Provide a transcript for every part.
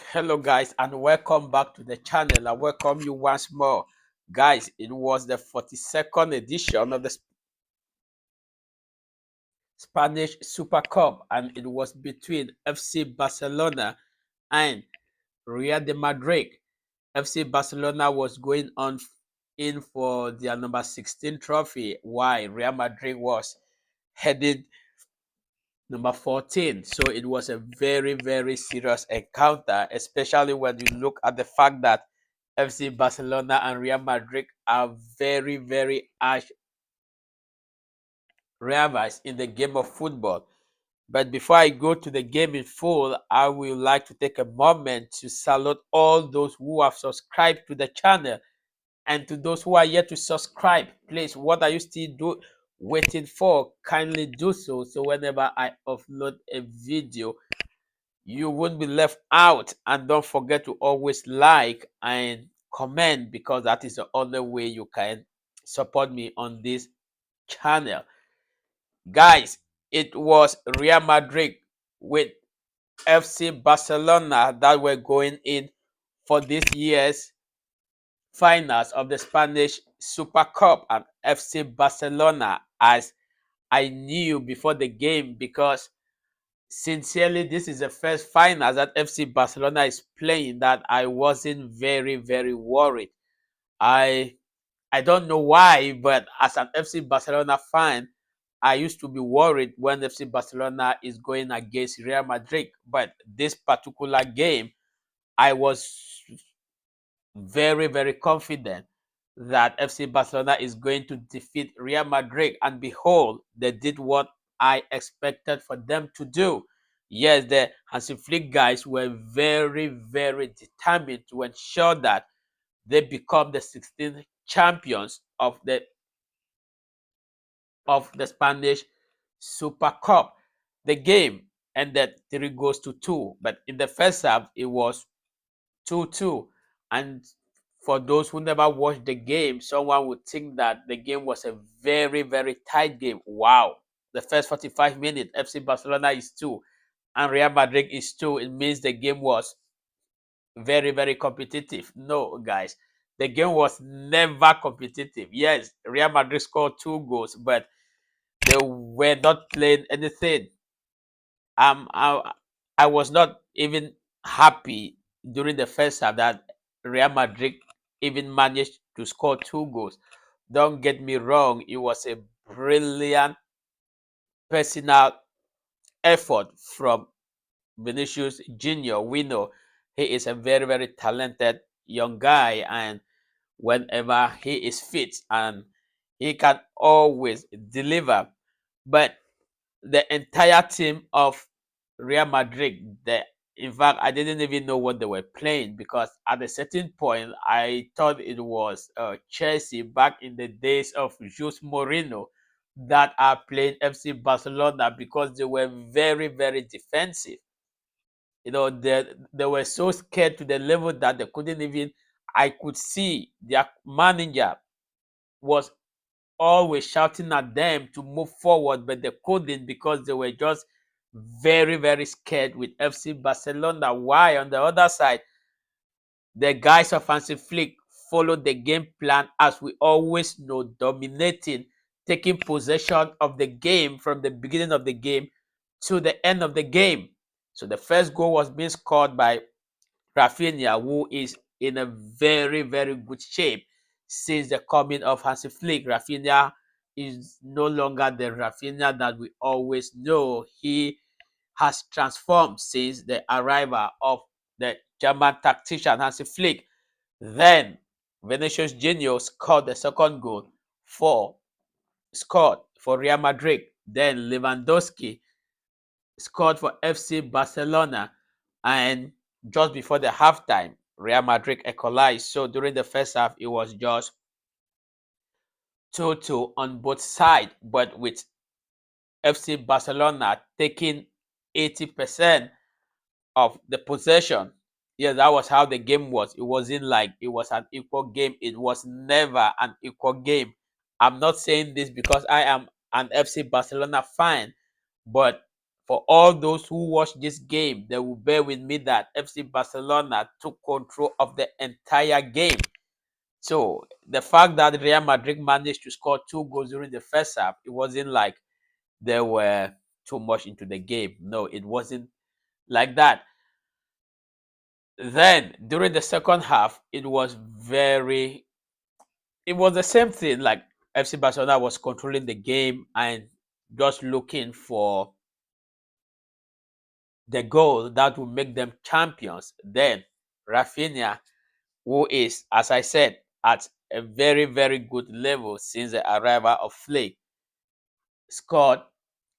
Hello, guys, and welcome back to the channel. I welcome you once more, guys. It was the 42nd edition of the Spanish Super Cup, and it was between FC Barcelona and Real de Madrid. FC Barcelona was going on in for their number 16 trophy, while Real Madrid was heading number 14. So it was a very, very serious encounter, especially when you look at the fact that FC Barcelona and Real Madrid are very, very arch rivals in the game of football. But before I go to the game in full, I would like to take a moment to salute all those who have subscribed to the channel, and to those who are yet to subscribe. Please, what are you still waiting for? Kindly do so, so whenever I upload a video, you won't be left out. And don't forget to always like and comment, because that is the only way you can support me on this channel. Guys, it was Real Madrid with FC Barcelona that were going in for this year's finals of the Spanish Super Cup, and FC Barcelona, as I knew before the game, because sincerely, this is the first final that FC Barcelona is playing, that I wasn't very, very worried. I I don't know why, but as an FC Barcelona fan, I used to be worried when FC Barcelona is going against Real Madrid. But this particular game, I was very, very confident that FC Barcelona is going to defeat Real Madrid. And behold, they did what I expected for them to do. Yes, the Hansi Flick guys were very, very determined to ensure that they become the 16th champions of the Spanish Super Cup. The game ended 3 goals to 2, but in the first half it was 2-2. And for those who never watched the game, someone would think that the game was a very, very tight game. Wow. The first 45 minutes, FC Barcelona is 2 and Real Madrid is 2. It means the game was very, very competitive. No, guys, the game was never competitive. Yes, Real Madrid scored 2 goals, but they were not playing anything. um I, I was not even happy during the first half that Real Madrid even managed to score 2 goals. Don't get me wrong, it was a brilliant personal effort from Vinicius Junior. We know he is a very, very talented young guy, and whenever he is fit, and he can always deliver. But the entire team of Real Madrid, in fact, I didn't even know what they were playing, because at a certain point, I thought it was Chelsea back in the days of Jose Mourinho that are playing FC Barcelona, because they were very, very defensive. They were so scared to the level that they couldn't even. I could see their manager was always shouting at them to move forward, but they couldn't, because they were just very, very scared with FC Barcelona. Why? On the other side, the guys of Hansi Flick followed the game plan as we always know, dominating, taking possession of the game from the beginning of the game to the end of the game. So the first goal was being scored by Raphina, who is in a very, very good shape since the coming of Hansi Flick. Raphina is no longer the Raphina that we always know. He has transformed since the arrival of the German tactician Hansi Flick. Then Vinicius Junior scored the second goal for scored for Real Madrid. Then Lewandowski scored for FC Barcelona, and just before the halftime, Real Madrid equalized. So during the first half, it was just 2-2 on both sides, but with FC Barcelona taking 80% of the possession. Yeah, that was how the game was. It wasn't like it was an equal game. It was never an equal game. I'm not saying this because I am an FC Barcelona fan, but For all those who watched this game, they will bear with me that FC Barcelona took control of the entire game. So the fact that Real Madrid managed to score 2 goals during the first half, it wasn't like they were too much into the game. No, it wasn't like that. Then during the second half, it was the same thing. Like FC Barcelona was controlling the game and just looking for the goal that will make them champions. Then Rafinha, who is, as I said, at a very, very good level since the arrival of Flick, scored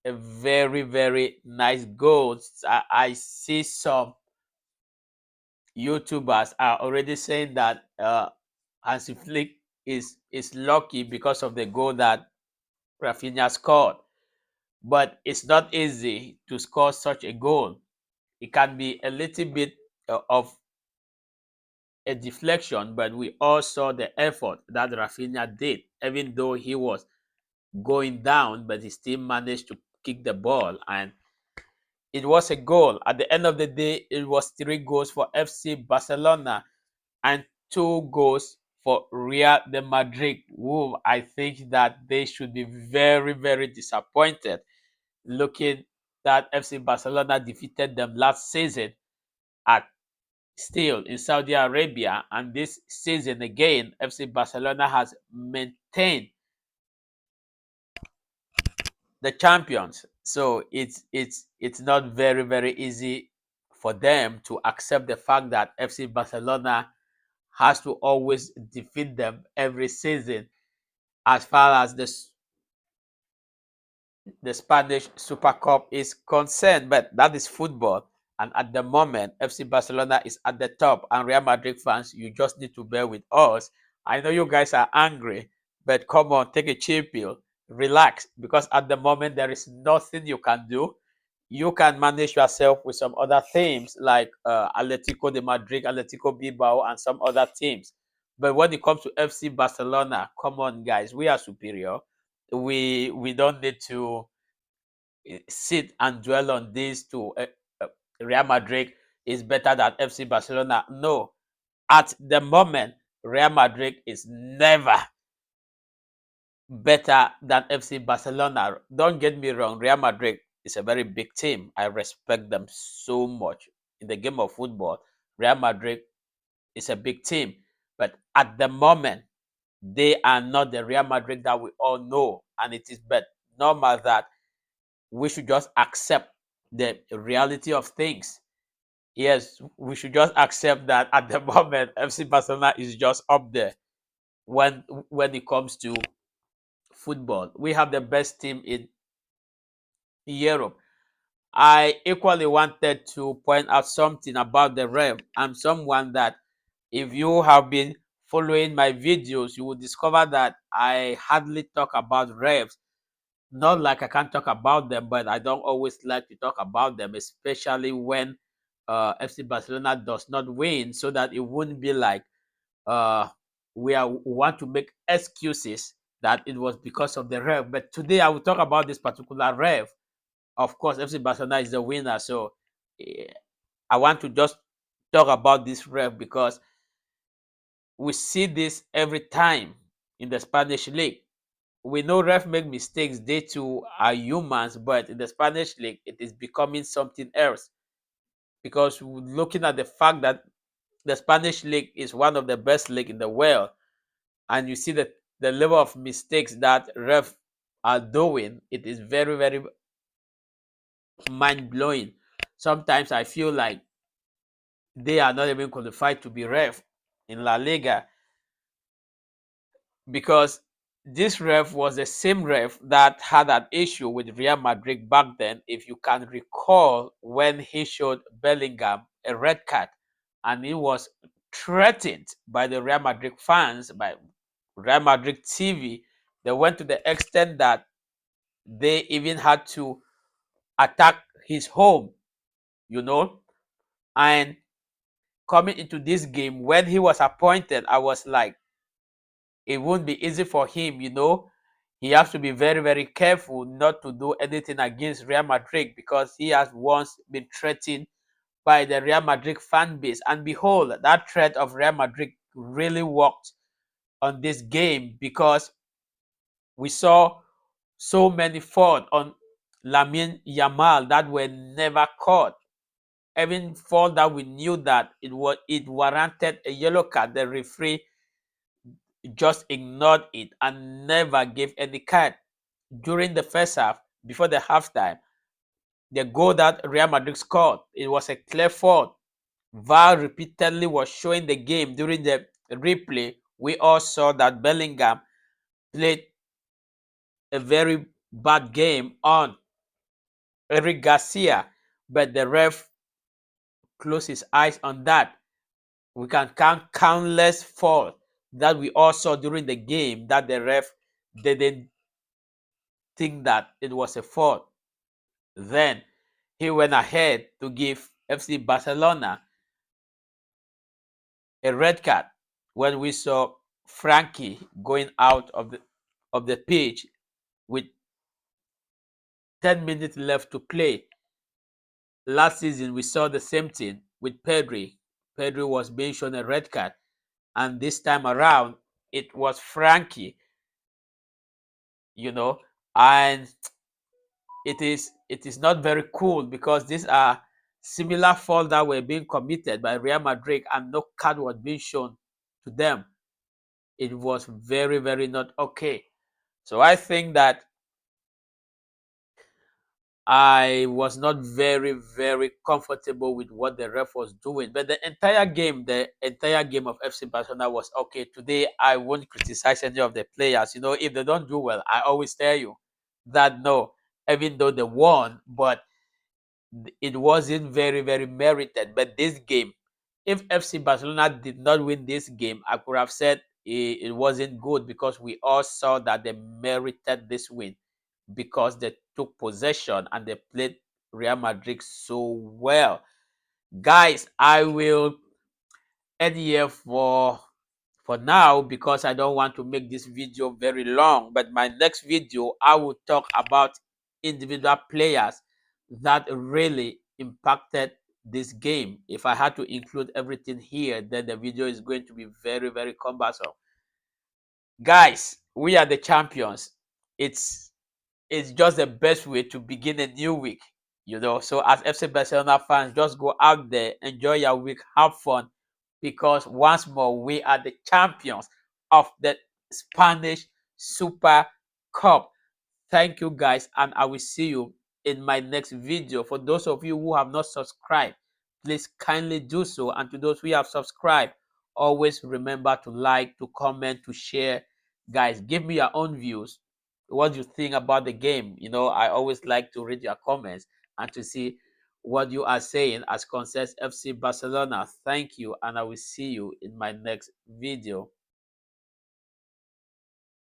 a very, very nice goal. I see some YouTubers are already saying that Hansi Flick is lucky because of the goal that Rafinha scored. But it's not easy to score such a goal. It can be a little bit of a deflection, but we all saw the effort that Rafinha did, even though he was going down, but he still managed to kick the ball, and it was a goal. At the end of the day, it was 3 goals for FC Barcelona and 2 goals for Real de Madrid, who I think that they should be very, very disappointed looking that FC Barcelona defeated them last season at still in Saudi Arabia, and this season again, FC Barcelona has maintained the champions. So it's not very, very easy for them to accept the fact that FC Barcelona has to always defeat them every season as far as the Spanish Super Cup is concerned, but that is football. And at the moment, FC Barcelona is at the top, and Real Madrid fans, you just need to bear with us. I know you guys are angry, but come on, take a chill pill, relax, because at the moment, there is nothing you can do. You can manage yourself with some other teams like Atletico de Madrid, Atletico Bilbao, and some other teams. But when it comes to FC Barcelona, come on, guys, we are superior. We don't need to sit and dwell on this to Real Madrid is better than FC Barcelona. No, at the moment, Real Madrid is never better than FC Barcelona. Don't get me wrong, Real Madrid is a very big team. I respect them so much. In the game of football, Real Madrid is a big team. But at the moment, they are not the Real Madrid that we all know. And it is but normal that we should just accept the reality of things. Yes, we should just accept that at the moment FC Barcelona is just up there when it comes to football. We have the best team in Europe. I equally wanted to point out something about the ref. I'm someone that if you have been following my videos, you will discover that I hardly talk about refs. Not like I can't talk about them, but I don't always like to talk about them, especially when FC Barcelona does not win, so that it wouldn't be like uh, we want to make excuses that it was because of the ref. But today I will talk about this particular ref. Of course, FC Barcelona is the winner, so eh, I want to just talk about this ref because we see this every time in the Spanish league. We know ref make mistakes, they too are humans, but in the Spanish league, it is becoming something else because looking at the fact that the Spanish league is one of the best league in the world, and you see that the level of mistakes that ref are doing, it is very, very mind blowing. Sometimes I feel like they are not even qualified to be ref in La Liga because this ref was the same ref that had an issue with Real Madrid back then. If you can recall, when he showed Bellingham a red card and he was threatened by the Real Madrid fans, by Real Madrid TV, they went to the extent that they even had to attack his home, you know. And coming into this game, when he was appointed, I was like, it won't be easy for him, you know. He has to be very, very careful not to do anything against Real Madrid because he has once been threatened by the Real Madrid fan base. And behold, that threat of Real Madrid really worked on this game because we saw so many fault on Lamine Yamal that were never caught. Even fault that we knew that it warranted a yellow card, the referee just ignored it and never gave any card. During the first half, before the halftime, the goal that Real Madrid scored, it was a clear fault. VAR repeatedly was showing the game during the replay. We all saw that Bellingham played a very bad game on Eric Garcia, but the ref closed his eyes on that. We can count countless faults that we all saw during the game that the ref didn't think that it was a fault. Then he went ahead to give FC Barcelona a red card when we saw Frankie going out of the pitch with 10 minutes left to play. Last season we saw the same thing with Pedri. Pedri was being shown a red card, and this time around it was Frankie, you know, and it is not very cool because these are similar faults that were being committed by Real Madrid and no card was being shown to them. It was very, very not okay. So I think that I was not very, very comfortable with what the ref was doing. But the entire game of FC Barcelona was okay. Today, I won't criticize any of the players. You know, if they don't do well, I always tell you that no, even though they won, but it wasn't very, very merited. But this game, if FC Barcelona did not win this game, I could have said it wasn't good because we all saw that they merited this win because they took possession and they played Real Madrid so well. Guys, I will end here for now because I don't want to make this video very long. But my next video, I will talk about individual players that really impacted this game. If I had to include everything here, then the video is going to be very, very cumbersome. Guys, we are the champions. It's just the best way to begin a new week, you know. So as FC Barcelona fans, just go out there, enjoy your week, have fun, because once more we are the champions of the Spanish Super Cup. Thank you guys, and I will see you in my next video. For those of you who have not subscribed, please kindly do so, and to those who have subscribed, always remember to like, to comment, to share. Guys, give me your own views, what you think about the game. You know, I always like to read your comments and to see what you are saying as concerns FC Barcelona. Thank you, and I will see you in my next video.